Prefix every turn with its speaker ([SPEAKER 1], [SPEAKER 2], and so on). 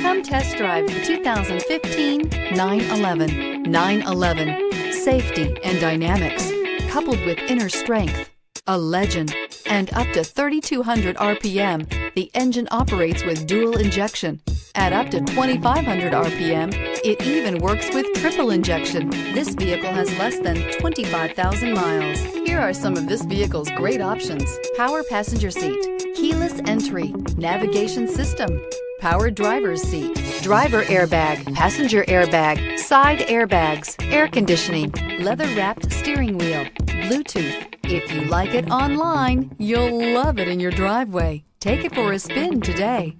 [SPEAKER 1] Come test drive the 2015 911. 911, safety and dynamics, coupled with inner strength. A legend, and up to 3,200 RPM, the engine operates with dual injection. At up to 2,500 RPM, it even works with triple injection. This vehicle has less than 25,000 miles. Here are some of this vehicle's great options: power passenger seat, keyless entry, navigation system, power driver's seat, driver airbag, passenger airbag, side airbags, air conditioning, leather-wrapped steering wheel, Bluetooth. If you like it online, you'll love it in your driveway. Take it for a spin today.